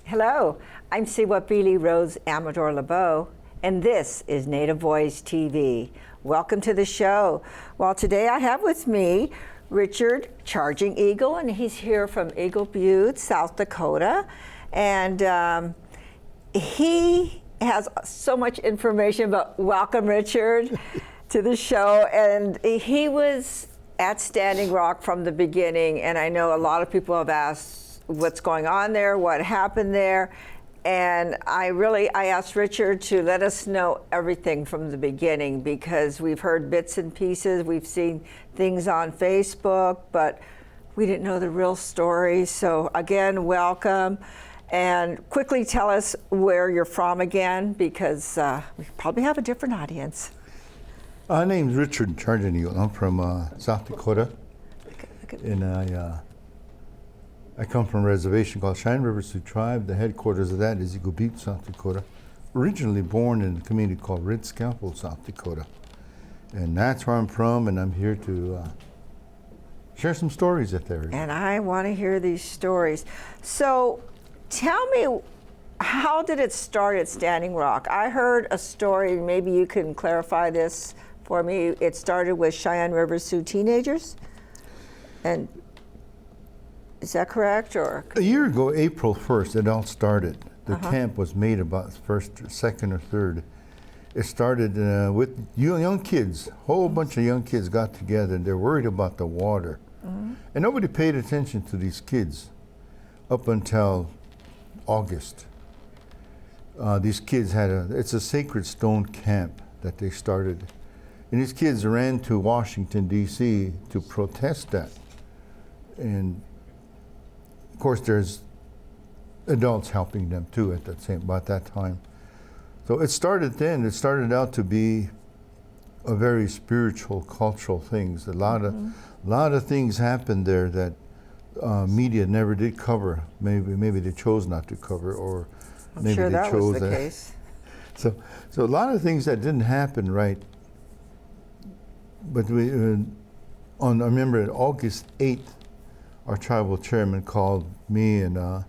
Hello, I'm Cihuapilli Rose Amador LeBeau, and this is Native Voice TV. Welcome to the show. Well, today I have with me Richard Charging Eagle, and he's here from Eagle Butte, South Dakota. And he has so much information, but welcome, Richard, to the show. And he was at Standing Rock from the beginning, and I know a lot of people have asked what's going on there, what happened there. And I asked Richard to let us know everything from the beginning, because we've heard bits and pieces, we've seen things on Facebook, but we didn't know the real story. So again, welcome. And quickly tell us where you're from again, because we probably have a different audience. My name's Richard Charging Eagle. I'm from South Dakota. And I come from a reservation called Cheyenne River Sioux Tribe. The headquarters of that is Eagle Butte, South Dakota. Originally born in a community called Red Scalpel, South Dakota. And that's where I'm from, and I'm here to share some stories if there is. And I want to hear these stories. So tell me, how did it start at Standing Rock? I heard a story, maybe you can clarify this for me. It started with Cheyenne River Sioux teenagers? And is that correct, or? A year ago, April 1st, it all started. The camp was made about first, second, or third. It started with young kids. A whole bunch of young kids got together, and they're worried about the water. And nobody paid attention to these kids up until August. These kids had it's a sacred stone camp that they started. And these kids ran to Washington, D.C. to protest that. And of course, there's adults helping them too about that time. So it started then. It started out to be a very spiritual, cultural things. A lot of things happened there that media never did cover. Maybe they chose not to cover, or maybe sure they that chose was the case. So a lot of things that didn't happen right. But I remember on August 8th. Our tribal chairman called me and my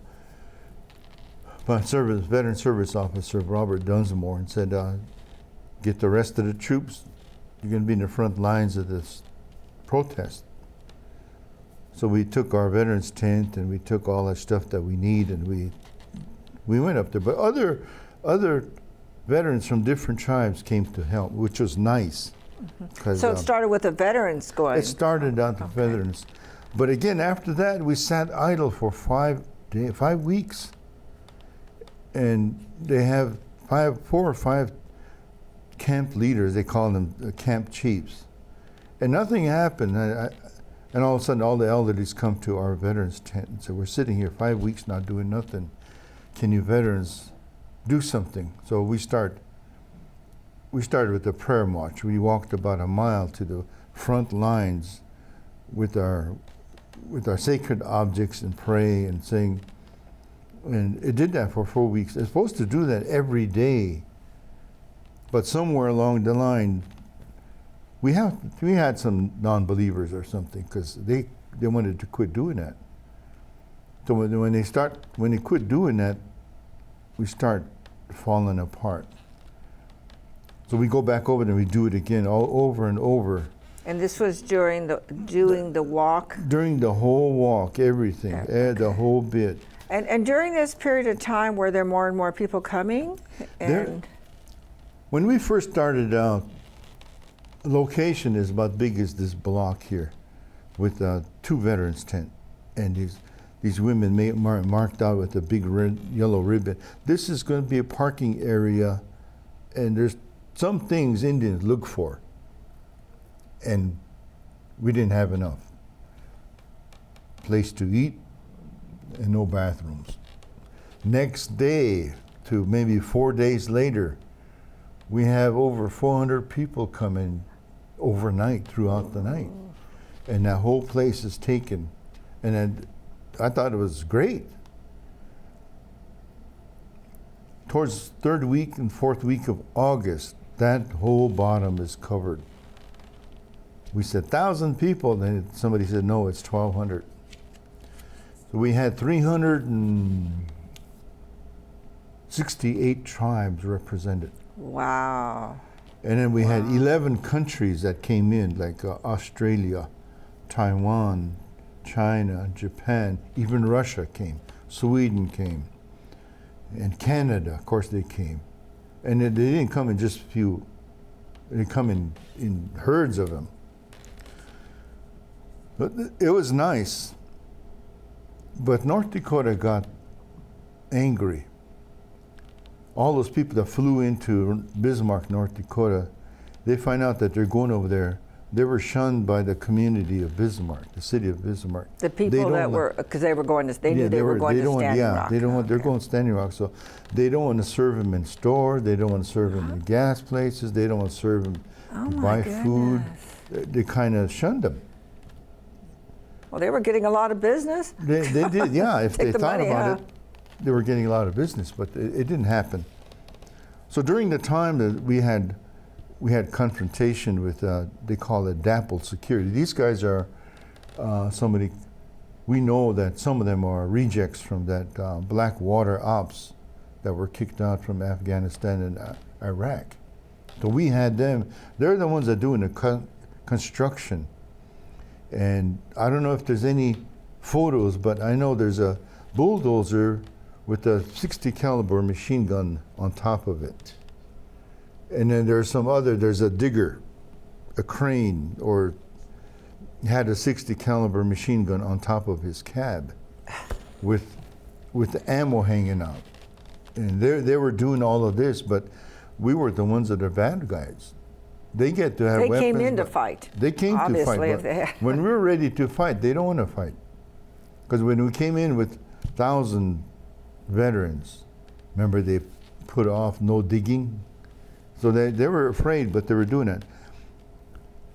veteran service officer, Robert Dunsmore, and said, get the rest of the troops. You're going to be in the front lines of this protest. So we took our veterans tent and we took all that stuff that we need, and we went up there. But other veterans from different tribes came to help, which was nice. So it started with the veterans going? It started out the veterans. But again, after that, we sat idle for 5 weeks. And they have 4 or 5 camp leaders, they call them camp chiefs. And nothing happened. And all of a sudden, all the elderlies come to our veterans tent and say, we're sitting here 5 weeks not doing nothing. Can you veterans do something? So we started with the prayer march. We walked about a mile to the front lines with our sacred objects and pray and sing. And it did that for 4 weeks. It's supposed to do that every day. But somewhere along the line, we had some non-believers or something, because they wanted to quit doing that. So when they quit doing that, we start falling apart. So we go back over and we do it again, all over and over. And this was during the walk? During the whole walk, everything, the whole bit. And during this period of time, were there more and more people coming? When we first started out, the location is about big as this block here, with 2 veterans tent, and these women marked out with a big yellow ribbon. This is going to be a parking area, and there's some things Indians look for, and we didn't have enough. Place to eat and no bathrooms. Next day, to maybe 4 days later, we have over 400 people come in overnight, throughout the night. and that whole place is taken. And then I thought it was great. Towards third week and fourth week of August, that whole bottom is covered. We said 1,000 people, then somebody said, no, it's 1,200. So we had 368 tribes represented. Wow. And then we had 11 countries that came in, like Australia, Taiwan, China, Japan, even Russia came, Sweden came, and Canada, of course they came. And they didn't come in just a few, they come in herds of them. But it was nice. But North Dakota got angry. All those people that flew into Bismarck, North Dakota, they find out that they're going over there. They were shunned by the community of Bismarck, the city of Bismarck. The people that were, because they were going to, they knew they were going to Standing Rock. They don't want, they're going to Standing Rock, so they don't want to serve them in stores, they don't want to serve them in gas places, they don't want to serve them to buy food. They kind of shunned them. Well, they were getting a lot of business. They did, yeah. If they thought money, about it, they were getting a lot of business, but it didn't happen. So during the time that we had confrontation with, they call it DAPL security. These guys are somebody, we know that some of them are rejects from that black water ops that were kicked out from Afghanistan and Iraq. So we had them, they're the ones that are doing the construction. And I don't know if there's any photos, but I know there's a bulldozer with a 60 caliber machine gun on top of it. And then there's there's a digger, a crane, or had a 60 caliber machine gun on top of his cab with the ammo hanging out. And they were doing all of this, but we were the ones that are bad guys. They get to have weapons. They came in to fight. They came to fight. But when we were ready to fight, they don't want to fight. Because when we came in with 1,000 veterans, remember they put off no digging? So they were afraid, but they were doing it.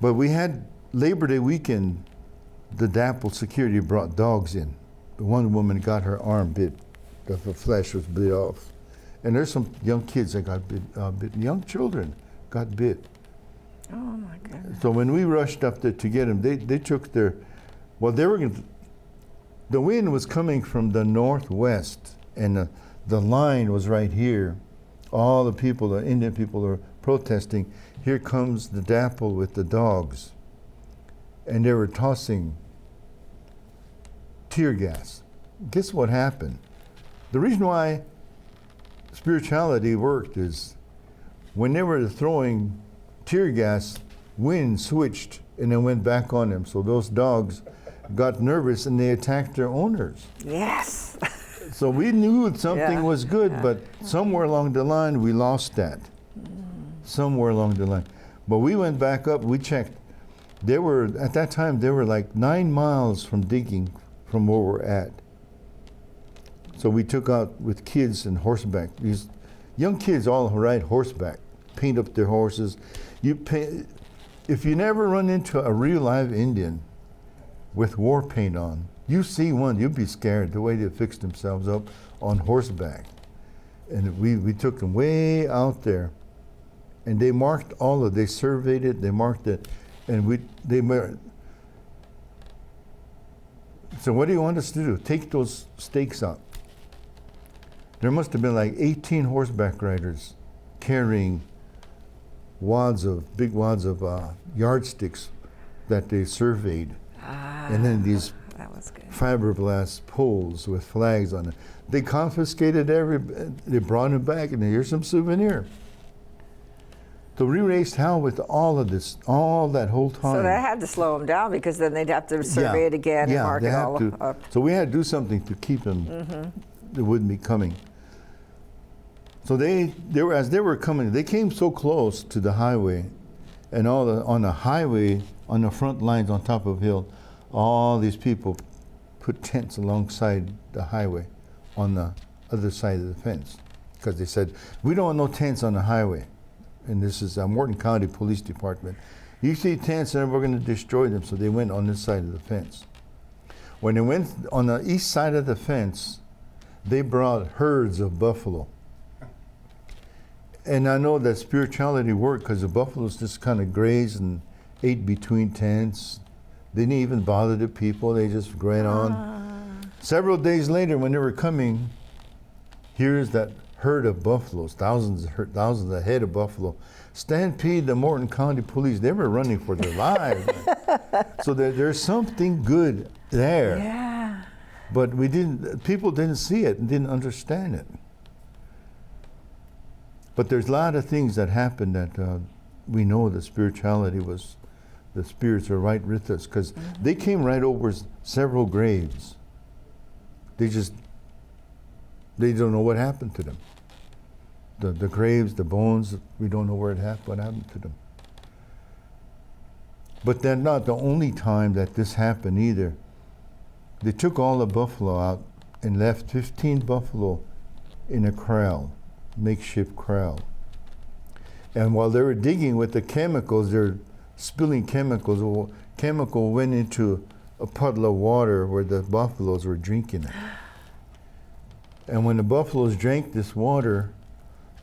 But we had Labor Day weekend, the DAPL security brought dogs in. One woman got her arm bit, the flesh was bit off. And there's some young kids that got bit, young children got bit. Oh my goodness. So when we rushed up there to get them, they took their, well, they were going to, the wind was coming from the northwest, and the line was right here. All the people, the Indian people are protesting. Here comes the DAPL with the dogs. And they were tossing tear gas. Guess what happened? The reason why spirituality worked is when they were throwing tear gas, wind switched and then went back on them. So those dogs got nervous and they attacked their owners. Yes. So we knew something was good, but somewhere along the line we lost that. Somewhere along the line. But we went back up, we checked. They were, at that time, they were like 9 miles from digging from where we're at. So we took out with kids and horseback. These young kids all ride horseback, paint up their horses. If you never run into a real live Indian with war paint on, you see one, you'd be scared the way they fixed themselves up on horseback. And we took them way out there, and they marked they surveyed it, they marked it, and so what do you want us to do? Take those stakes out. There must have been like 18 horseback riders carrying big wads of yardsticks that they surveyed. And then these fiberglass poles with flags on it. They confiscated they brought them back, and here's some souvenir. So we raised hell with all of this, all that whole time. So that had to slow them down, because then they'd have to survey it again and mark it all up. So we had to do something to keep them, they wouldn't be coming. So as they were coming, they came so close to the highway, and on the highway, on the front lines on top of the hill, all these people put tents alongside the highway on the other side of the fence, because they said, we don't want no tents on the highway. And this is Morton County Police Department. You see tents, and we're going to destroy them. So they went on this side of the fence. When they went on the east side of the fence, they brought herds of buffalo. And I know that spirituality worked because the buffaloes just kind of grazed and ate between tents. They didn't even bother the people. They just ran on. Several days later, when they were coming, here's that herd of buffaloes, thousands ahead of buffalo. Stampede the Morton County Police. They were running for their lives. So there's something good there. Yeah. But people didn't see it and didn't understand it. But there's a lot of things that happen that we know that spirituality was, the spirits are right with us, because they came right over several graves. They don't know what happened to them. The graves, the bones, we don't know what happened to them. But that's not the only time that this happened either. They took all the buffalo out and left 15 buffalo in a corral, makeshift corral. And while they were digging with the chemicals, they're spilling chemicals. Chemical went into a puddle of water where the buffaloes were drinking it. And when the buffaloes drank this water,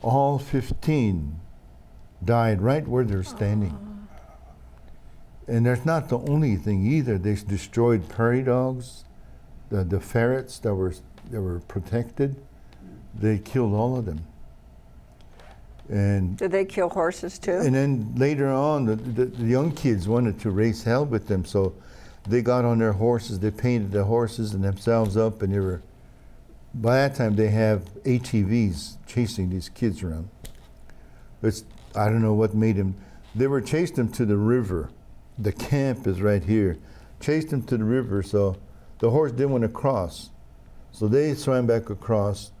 all 15 died right where they're standing. And that's not the only thing either. They destroyed prairie dogs, the ferrets that were protected. They killed all of them. And did they kill horses too? And then later on, the young kids wanted to race hell with them, so they got on their horses. They painted the horses and themselves up, and they were. By that time, they have ATVs chasing these kids around. I don't know what made them. They were chasing them to the river. The camp is right here. Chased them to the river, so the horse didn't want to cross. So they swam back across.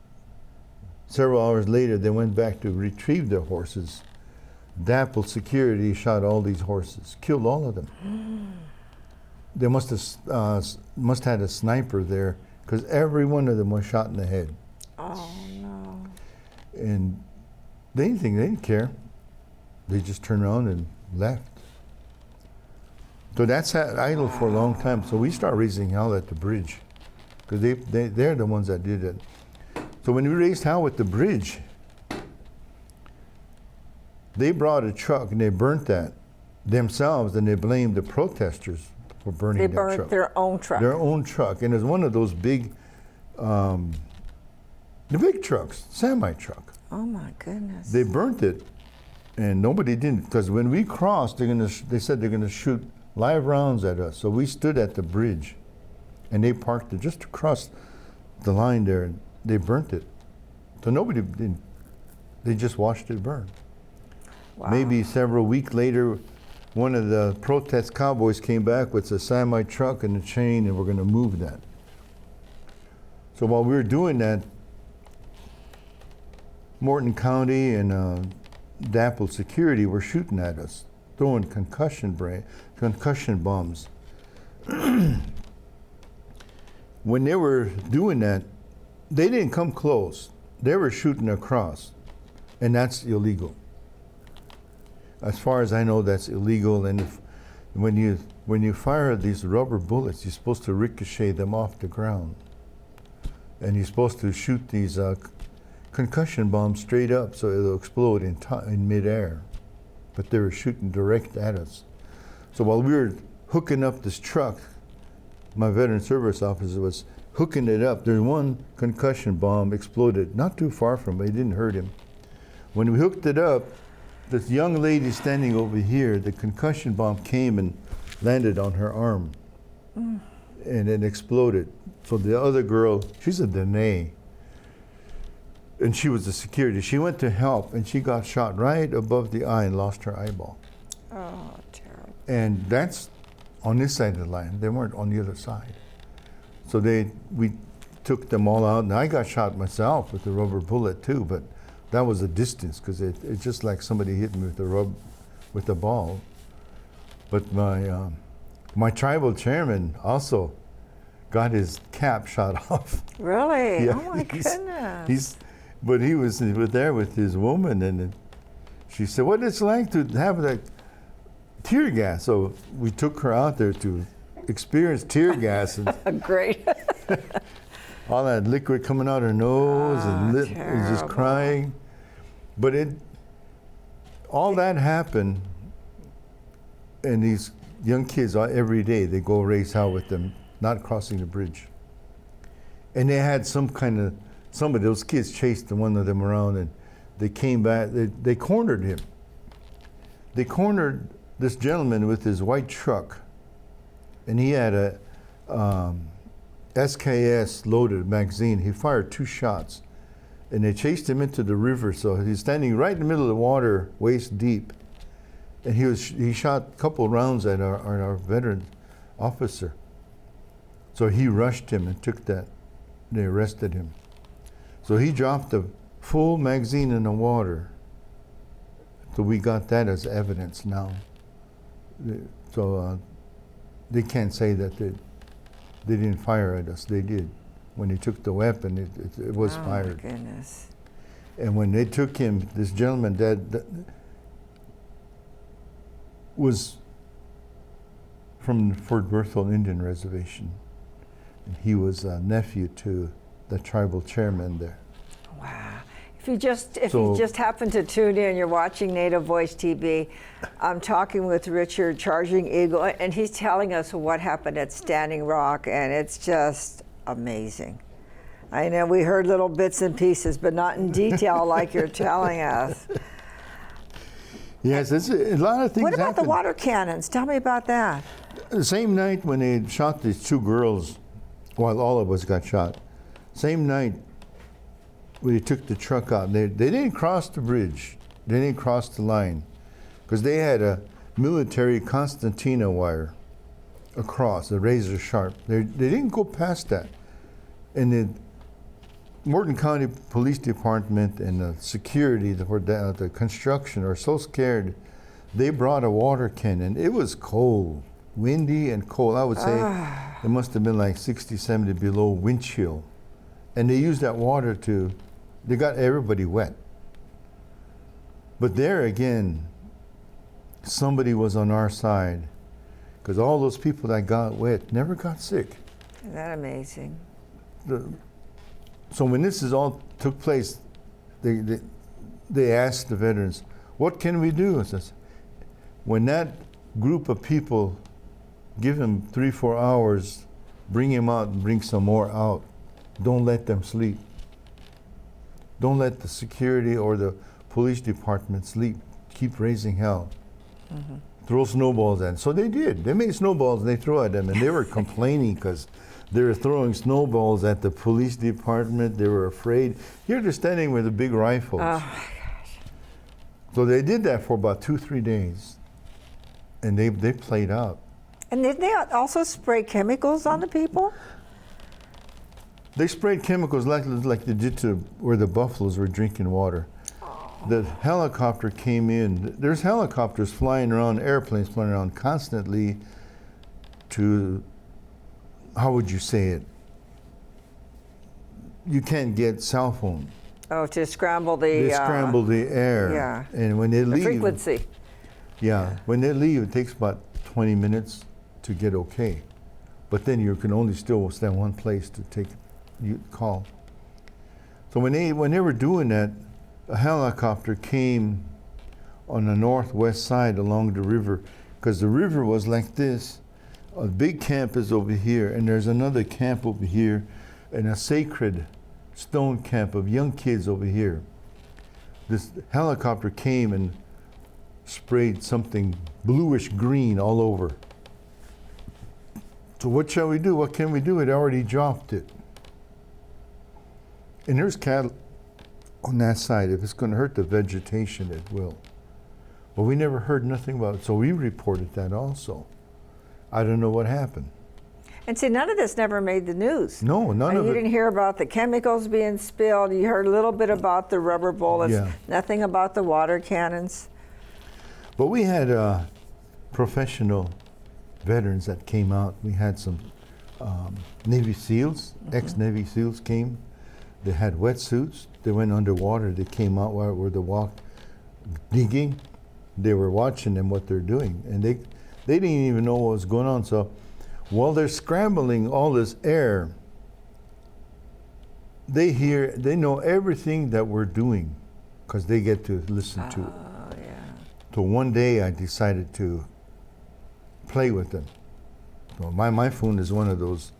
Several hours later, they went back to retrieve their horses. DAPL security shot all these horses, killed all of them. They must have had a sniper there, because every one of them was shot in the head. Oh no! And they didn't care. They just turned around and left. So that's idle for a long time. So we start raising hell at the bridge, because they're the ones that did it. So when we raised hell at the bridge, they brought a truck and they burnt that themselves, and they blamed the protesters for burning that truck. They burnt their own truck. Their own truck, and it's one of those big, the big trucks, semi truck. Oh my goodness! They burnt it, and nobody didn't, because when we crossed, they said they're gonna shoot live rounds at us. So we stood at the bridge, and they parked it just across the line there. And they burnt it. So nobody didn't. They just watched it burn. Wow. Maybe several weeks later, one of the protest cowboys came back with a semi truck and a chain, and we're going to move that. So while we were doing that, Morton County and DAPL security were shooting at us, throwing concussion bombs. When they were doing that, they didn't come close. They were shooting across, and that's illegal. As far as I know, that's illegal. And when you fire these rubber bullets, you're supposed to ricochet them off the ground, and you're supposed to shoot these concussion bombs straight up so it'll explode in midair. But they were shooting direct at us. So while we were hooking up this truck, my veteran service officer was hooking it up. There's one concussion bomb exploded not too far from him. It didn't hurt him. When we hooked it up, this young lady standing over here, the concussion bomb came and landed on her arm, and it exploded. So the other girl, she's a Dene, and she was the security. She went to help, and she got shot right above the eye and lost her eyeball. Oh, terrible. And that's on this side of the line. They weren't on the other side. So we took them all out, and I got shot myself with a rubber bullet too, but that was a distance, because it's just like somebody hit me with a ball. But my tribal chairman also got his cap shot off. Really? Yeah, oh my goodness. But he was there with his woman, and she said, "What it's like to have that tear gas. So we took her out there to experience tear gas and Great. all that liquid coming out her nose and lip was just crying. But all that happened, and these young kids every day they go race out with them, not crossing the bridge. And they had some of those kids chased one of them around, and they came back. They cornered him. They cornered this gentleman with his white truck, and he had a SKS loaded magazine. He fired 2 shots, and they chased him into the river. So he's standing right in the middle of the water, waist deep, and he shot a couple rounds at our veteran officer. So he rushed him and took that. They arrested him. So he dropped a full magazine in the water. So we got that as evidence now. So they can't say that they didn't fire at us. They did. When he took the weapon, it was fired. Oh, my goodness. And when they took him, this gentleman that was from the Fort Berthold Indian Reservation. And he was a nephew to the tribal chairman there. Wow. If you just happen to tune in, you're watching Native Voice TV. I'm talking with Richard Charging Eagle, and he's telling us what happened at Standing Rock, and it's just amazing. I know we heard little bits and pieces, but not in detail like you're telling us. Yes, it's a lot of things. What about happened. the water cannons? Tell me about that. The same night when they shot these 2 girls, while all of us got shot, same night when they took the truck out, they didn't cross the bridge. They didn't cross the line because they had a military concertina wire across, a razor sharp. They didn't go past that. And the Morgan County Police Department and the security for the construction are so scared, they brought a water cannon. It was cold, windy and cold. I would say it must have been like 60, 70 below wind chill. And they used that water they got everybody wet. But there again, somebody was on our side because all those people that got wet never got sick. Isn't that amazing? So when this all took place, they asked the veterans, what can we do? I says, when that group of people give him 3-4 hours, bring him out and bring some more out. Don't let them sleep. Don't let the security or the police department sleep. Keep raising hell. Mm-hmm. Throw snowballs at them. So they did. They made snowballs and they threw at them, and they were complaining because they were throwing snowballs at the police department. They were afraid. Here they're standing with the big rifles. Oh my gosh. So they did that for about 2-3 days, and they played out. And did they also spray chemicals on the people? They sprayed chemicals like they did to where the buffaloes were drinking water. The helicopter came in. There's helicopters flying around, airplanes flying around constantly to, how would you say it? You can't get cell phone. Oh, to scramble the... They scramble the air. Yeah. And when they leave... frequency. Yeah. When they leave, it takes about 20 minutes to get okay. But then you can only still stand one place to take you call. So when they were doing that, a helicopter came on the northwest side along the river, because the river was like this. A big camp is over here, and there's another camp over here, and a sacred stone camp of young kids over here. This helicopter came and sprayed something bluish green all over. So what shall we do? What can we do? It already dropped it. And there's cattle on that side. If it's going to hurt the vegetation, it will. But we never heard nothing about it, so we reported that also. I don't know what happened. And see, none of this never made the news. No, none of it. You didn't hear about the chemicals being spilled. You heard a little bit about the rubber bullets. Yeah. Nothing about the water cannons. But we had professional veterans that came out. We had some Navy SEALs, ex-Navy SEALs came. They had wetsuits. They went underwater. They came out where they walked, digging. they were watching them what they're doing, and they didn't even know what was going on. So while they're scrambling all this air, they know everything that we're doing because they get to listen to it. Oh, yeah. So one day I decided to play with them. So my phone is one of those.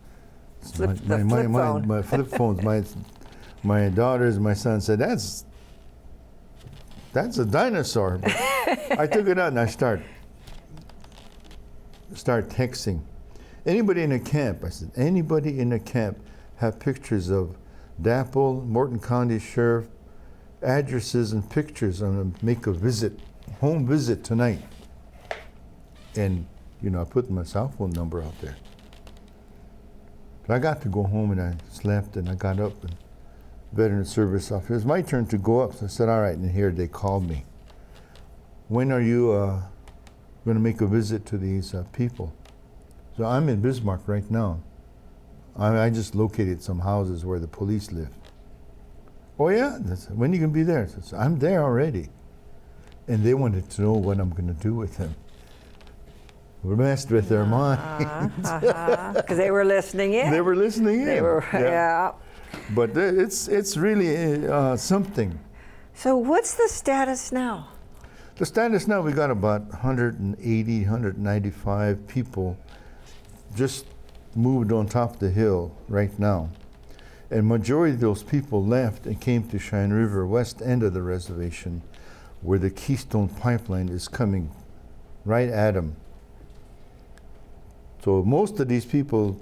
Flip phone. My flip phones. My daughters, my son said, that's a dinosaur. But I took it out and I start texting. Anybody in a camp? I said, anybody in a camp have pictures of DAPL, Morton County Sheriff, addresses and pictures. I'm going to make a home visit tonight. And, I put my cell phone number out there. But I got to go home and I slept and I got up and Veteran Service Officer. It was my turn to go up. So I said, all right, and here they called me. When are you going to make a visit to these people? So I'm in Bismarck right now. I just located some houses where the police live. Oh yeah? When are you going to be there? I said, I'm there already. And they wanted to know what I'm going to do with them. We messed with their mind. Because they were listening in. They were listening in. They were, yeah. But it's really something. So what's the status now? The status now, we got about 180, 195 people just moved on top of the hill right now. And majority of those people left and came to Cheyenne River, west end of the reservation, where the Keystone Pipeline is coming right at them. So most of these people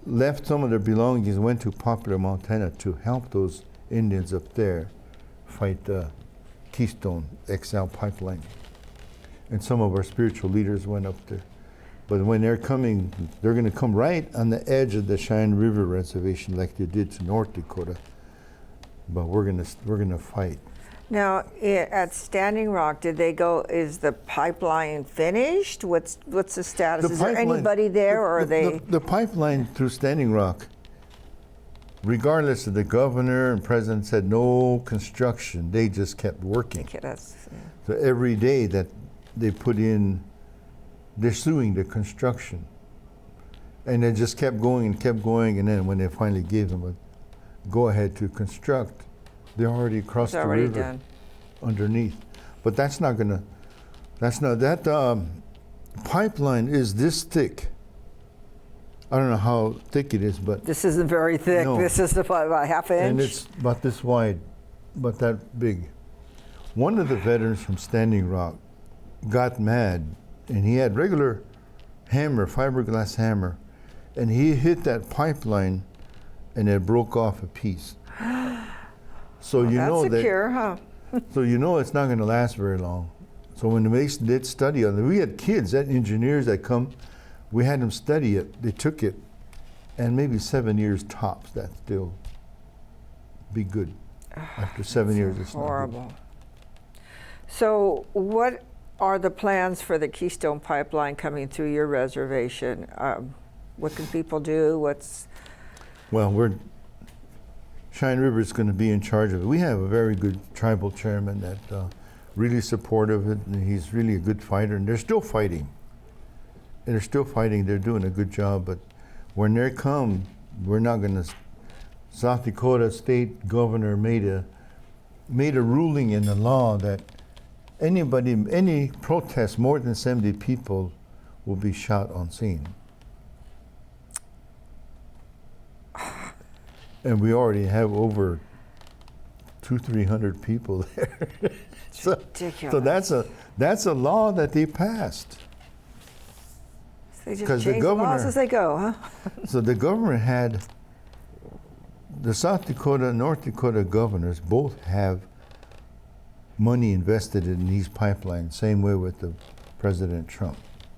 left some of their belongings and went to Popular, Montana to help those Indians up there fight the Keystone XL pipeline. And some of our spiritual leaders went up there. But when they're coming, they're going to come right on the edge of the Cheyenne River Reservation like they did to North Dakota. But we're going to fight. Now, at Standing Rock, did they go? Is the pipeline finished? What's the status? Is there anybody there, or are they? The pipeline through Standing Rock, regardless of the governor and president said no construction, they just kept working. Okay, that's, yeah. So every day that they put in, they're suing the construction, and they just kept going, and then when they finally gave them a go-ahead to construct, they're already across the river done. Underneath. But that pipeline is this thick. I don't know how thick it is, but this isn't very thick. No. This is about half an inch. And it's about this wide, about that big. One of the veterans from Standing Rock got mad, and he had regular hammer, fiberglass hammer, and he hit that pipeline, and it broke off a piece. So you know that's secure, huh? So you know it's not going to last very long. So when the Mason did study on it, we had kids, engineers that come, we had them study it, they took it, and maybe 7 years tops, that still be good. After 7 years, it's horrible. not good. So what are the plans for the Keystone Pipeline coming through your reservation? What can people do? Well, Cheyenne River is going to be in charge of it. We have a very good tribal chairman that really supportive of it, and he's really a good fighter, and they're still fighting. They're doing a good job, but when they come, we're not going to. South Dakota state governor made a ruling in the law that any protest more than 70 people will be shot on scene. And we already have over 200-300 people there. So that's a law that they passed. They just change the laws as they go, huh? So the governor had, the South Dakota and North Dakota governors both have money invested in these pipelines, same way with the President Trump.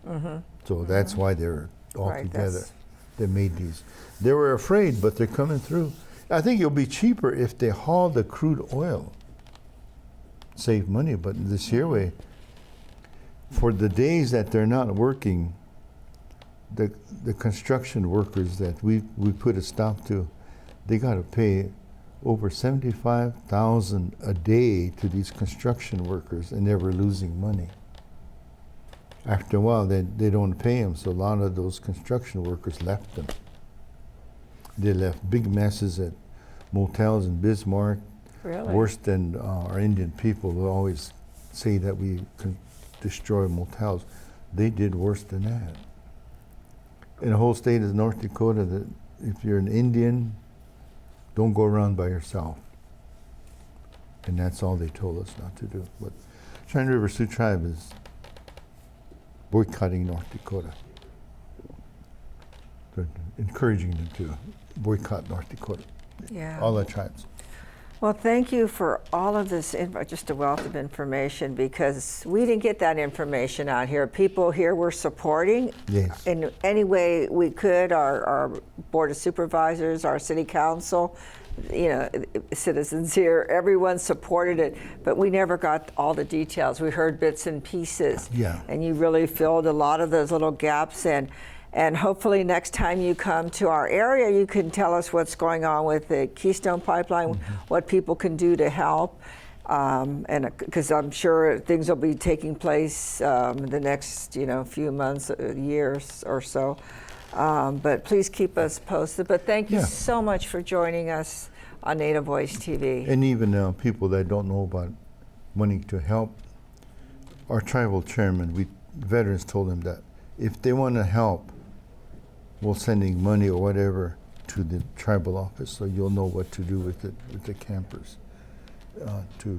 Mm-hmm. So that's why they're all together. They made these. They were afraid, but they're coming through. I think it'll be cheaper if they haul the crude oil. Save money, but this year way, for the days that they're not working, the construction workers that we put a stop to, they got to pay over 75,000 a day to these construction workers, and they were losing money. After a while, they don't pay them, so a lot of those construction workers left them. They left big messes at motels in Bismarck, Really? worse than our Indian people who always say that we can destroy motels. They did worse than that. In the whole state of North Dakota, that if you're an Indian, don't go around by yourself. And that's all they told us not to do. But Cheyenne River Sioux Tribe is boycotting North Dakota. They're encouraging them to boycott North Dakota. Yeah. All the tribes. Well, thank you for all of this, just a wealth of information, because we didn't get that information out here. People here were supporting Yes. in any way we could, our Board of Supervisors, our City Council, citizens here, everyone supported it, but we never got all the details. We heard bits and pieces. Yeah. And you really filled a lot of those little gaps in. And hopefully next time you come to our area, you can tell us what's going on with the Keystone Pipeline, what people can do to help. And because I'm sure things will be taking place the next few months, years or so. But please keep us posted. But thank you so much for joining us on Native Voice TV. And even people that don't know about wanting to help, our tribal chairman, veterans told him that if they want to help, we're sending money or whatever to the tribal office, so you'll know what to do with it, with the campers, to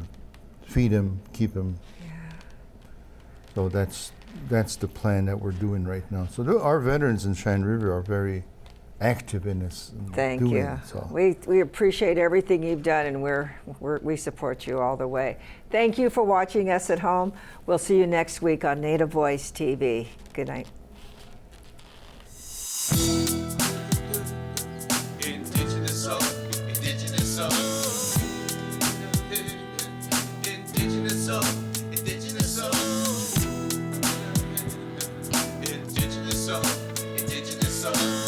feed them, keep them. Yeah. So that's the plan that we're doing right now. So our veterans in Cheyenne River are very active in this. Thank you. So. We appreciate everything you've done, and we support you all the way. Thank you for watching us at home. We'll see you next week on Native Voice TV. Good night. Indigenous soul, indigenous soul, indigenous soul, indigenous soul, indigenous soul, indigenous soul.